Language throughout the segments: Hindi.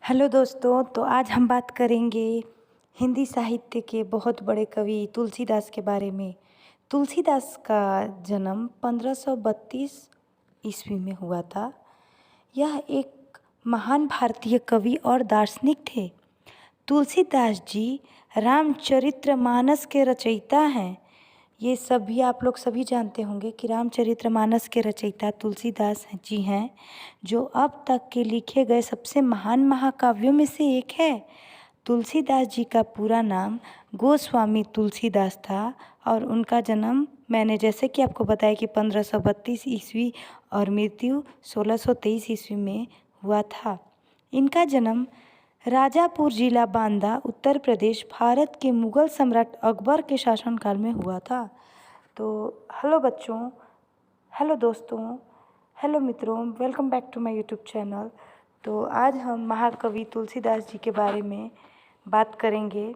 हेलो दोस्तों, तो आज हम बात करेंगे हिंदी साहित्य के बहुत बड़े कवि तुलसीदास के बारे में। तुलसीदास का जन्म 1532 ईस्वी में हुआ था। यह एक महान भारतीय कवि और दार्शनिक थे। तुलसीदास जी रामचरितमानस के रचयिता हैं। ये सभी आप लोग सभी जानते होंगे कि रामचरितमानस के रचयिता तुलसीदास जी हैं, जो अब तक के लिखे गए सबसे महान महाकाव्यों में से एक है। तुलसीदास जी का पूरा नाम गोस्वामी तुलसीदास था और उनका जन्म मैंने जैसे कि आपको बताया कि 1532 ईस्वी और मृत्यु 1623 ईस्वी में हुआ था। इनका जन्म राजापुर जिला बांदा, उत्तर प्रदेश, भारत के मुगल सम्राट अकबर के शासनकाल में हुआ था। तो हेलो बच्चों, हेलो दोस्तों, हेलो मित्रों, welcome back to my YouTube channel. तो आज हम महाकवि तुलसीदास जी के बारे में बात करेंगे।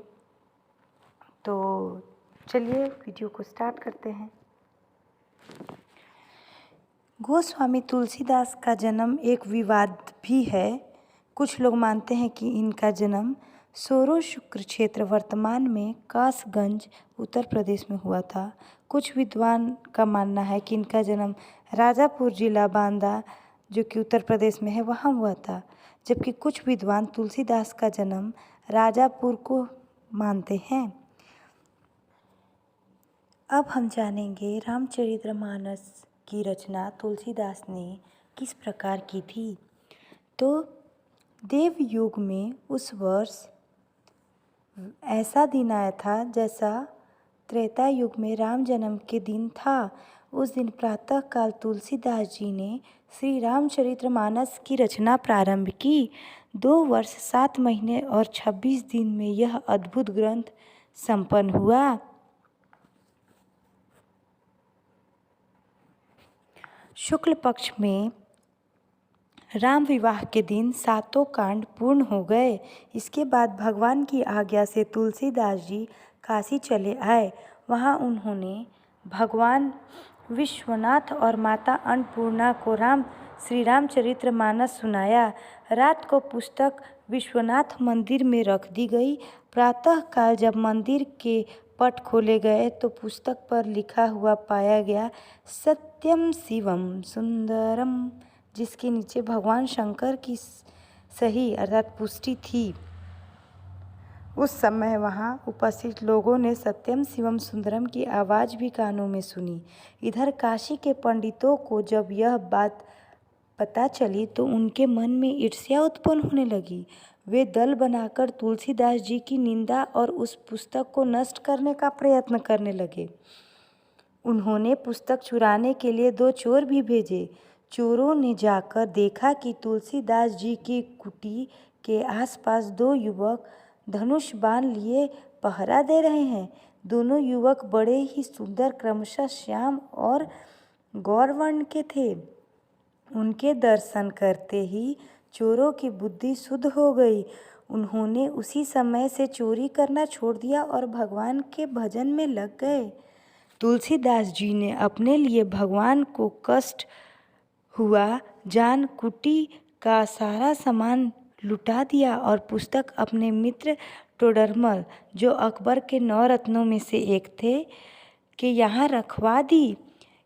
तो चलिए वीडियो को स्टार्ट करते हैं। गोस्वामी तुलसीदास का जन्म एक विवाद भी है। कुछ लोग मानते हैं कि इनका जन्म सोरो शुक्र क्षेत्र वर्तमान में कासगंज उत्तर प्रदेश में हुआ था। कुछ विद्वान का मानना है कि इनका जन्म राजापुर जिला बांदा जो कि उत्तर प्रदेश में है वहाँ हुआ था, जबकि कुछ विद्वान तुलसीदास का जन्म राजापुर को मानते हैं। अब हम जानेंगे रामचरितमानस की रचना तुलसीदास ने किस प्रकार की थी। तो देव युग में उस वर्ष ऐसा दिन आया था जैसा त्रेता युग में राम जन्म के दिन था। उस दिन प्रातःकाल तुलसीदास जी ने श्री रामचरितमानस की रचना प्रारंभ की। 2 वर्ष 7 महीने और 26 दिन में यह अद्भुत ग्रंथ संपन्न हुआ। शुक्ल पक्ष में राम विवाह के दिन 7 कांड पूर्ण हो गए। इसके बाद भगवान की आज्ञा से तुलसीदास जी काशी चले आए। वहाँ उन्होंने भगवान विश्वनाथ और माता अन्नपूर्णा को श्री रामचरितमानस सुनाया। रात को पुस्तक विश्वनाथ मंदिर में रख दी गई। प्रातःकाल जब मंदिर के पट खोले गए तो पुस्तक पर लिखा हुआ पाया गया, सत्यम शिवम सुंदरम, जिसके नीचे भगवान शंकर की सही अर्थात पुष्टि थी। उस समय वहाँ उपस्थित लोगों ने सत्यम शिवम सुंदरम की आवाज़ भी कानों में सुनी। इधर काशी के पंडितों को जब यह बात पता चली तो उनके मन में ईर्ष्या उत्पन्न होने लगी। वे दल बनाकर तुलसीदास जी की निंदा और उस पुस्तक को नष्ट करने का प्रयत्न करने लगे। उन्होंने पुस्तक चुराने के लिए 2 चोर भी भेजे। चोरों ने जाकर देखा कि तुलसीदास जी की कुटी के आसपास 2 युवक धनुष बाण लिए पहरा दे रहे हैं। दोनों युवक बड़े ही सुंदर, क्रमशः श्याम और गौरवर्ण के थे। उनके दर्शन करते ही चोरों की बुद्धि शुद्ध हो गई। उन्होंने उसी समय से चोरी करना छोड़ दिया और भगवान के भजन में लग गए। तुलसीदास जी ने अपने लिए भगवान को कष्ट हुआ जान कुटी का सारा सामान लुटा दिया और पुस्तक अपने मित्र टोडरमल, जो अकबर के 9 रत्नों में से एक थे, के यहाँ रखवा दी।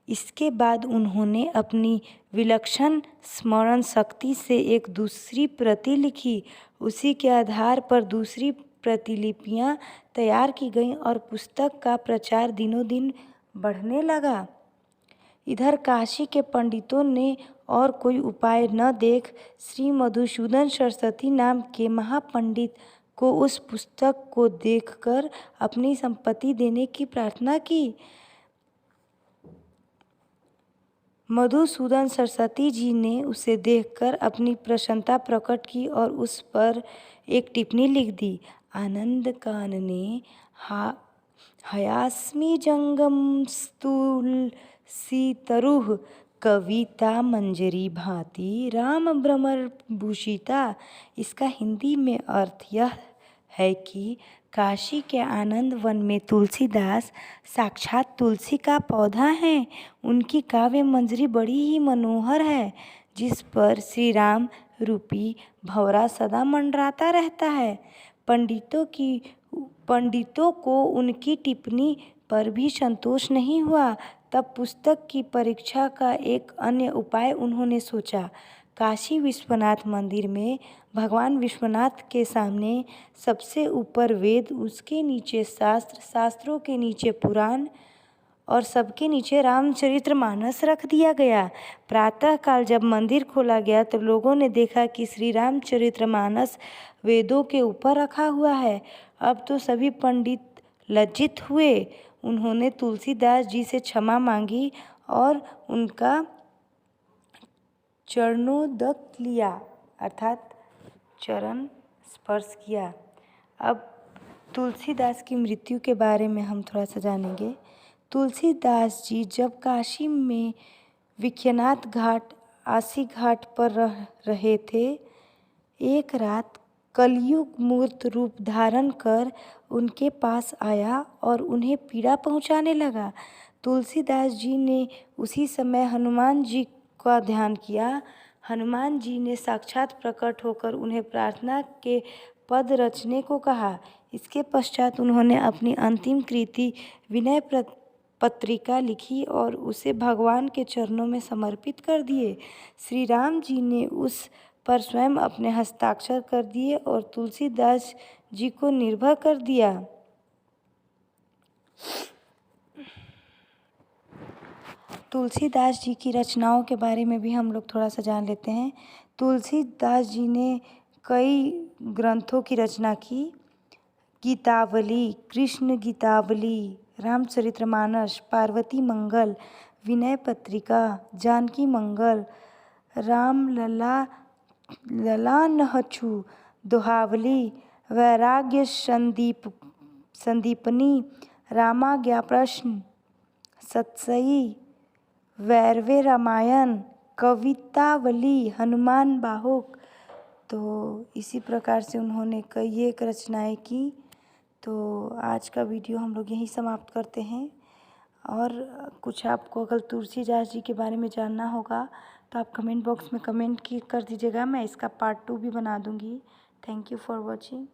इसके बाद उन्होंने अपनी विलक्षण स्मरण शक्ति से एक दूसरी प्रति लिखी। उसी के आधार पर दूसरी प्रतिलिपियाँ तैयार की गईं और पुस्तक का प्रचार दिनों दिन बढ़ने लगा। इधर काशी के पंडितों ने और कोई उपाय न देख श्री मधुसूदन सरस्वती नाम के महापंडित को उस पुस्तक को देखकर अपनी संपत्ति देने की प्रार्थना की। मधुसूदन सरस्वती जी ने उसे देखकर अपनी प्रसन्नता प्रकट की और उस पर एक टिप्पणी लिख दी। आनंद कानने हयास्मि जंगम स्तूल सीतरुह कविता मंजरी भांति राम भ्रमर भूषिता। इसका हिंदी में अर्थ यह है कि काशी के आनंद वन में तुलसीदास साक्षात तुलसी का पौधा हैं। उनकी काव्य मंजरी बड़ी ही मनोहर है, जिस पर श्री राम रूपी भंवरा सदा मंडराता रहता है। पंडितों को उनकी टिप्पणी पर भी संतोष नहीं हुआ। तब पुस्तक की परीक्षा का एक अन्य उपाय उन्होंने सोचा। काशी विश्वनाथ मंदिर में भगवान विश्वनाथ के सामने सबसे ऊपर वेद, उसके नीचे शास्त्र, शास्त्रों के नीचे पुराण और सबके नीचे रामचरितमानस रख दिया गया। प्रातःकाल जब मंदिर खोला गया तो लोगों ने देखा कि श्री रामचरितमानस वेदों के ऊपर रखा हुआ है। अब तो सभी पंडित लज्जित हुए। उन्होंने तुलसीदास जी से क्षमा मांगी और उनका चरणोदक लिया, अर्थात चरण स्पर्श किया। अब तुलसीदास की मृत्यु के बारे में हम थोड़ा सा जानेंगे। तुलसीदास जी जब काशी में विश्वनाथ घाट, आसी घाट पर रहे थे, एक रात कलयुग मूर्त रूप धारण कर उनके पास आया और उन्हें पीड़ा पहुंचाने लगा। तुलसीदास जी ने उसी समय हनुमान जी का ध्यान किया। हनुमान जी ने साक्षात प्रकट होकर उन्हें प्रार्थना के पद रचने को कहा। इसके पश्चात उन्होंने अपनी अंतिम कृति विनय पत्रिका लिखी और उसे भगवान के चरणों में समर्पित कर दिए। श्री राम जी ने उस पर स्वयं अपने हस्ताक्षर कर दिए और तुलसीदास जी को निर्भर कर दिया। तुलसीदास जी की रचनाओं के बारे में भी हम लोग थोड़ा सा जान लेते हैं। तुलसीदास जी ने कई ग्रंथों की रचना की। गीतावली, कृष्ण गीतावली, रामचरितमानस, पार्वती मंगल, विनय पत्रिका, जानकी मंगल, रामलला ललानहछु, दोहावली, वैराग्य संदीपनी, रामाज्ञा प्रश्न, सतसई, वैरवे रामायण, कवितावली, हनुमान बाहुक। तो इसी प्रकार से उन्होंने कई एक रचनाएं की। तो आज का वीडियो हम लोग यहीं समाप्त करते हैं। और कुछ आपको अगर तुलसीदास जी के बारे में जानना होगा तो आप कमेंट बॉक्स में कमेंट कर दीजिएगा। मैं इसका पार्ट 2 भी बना दूँगी। Thank you for watching.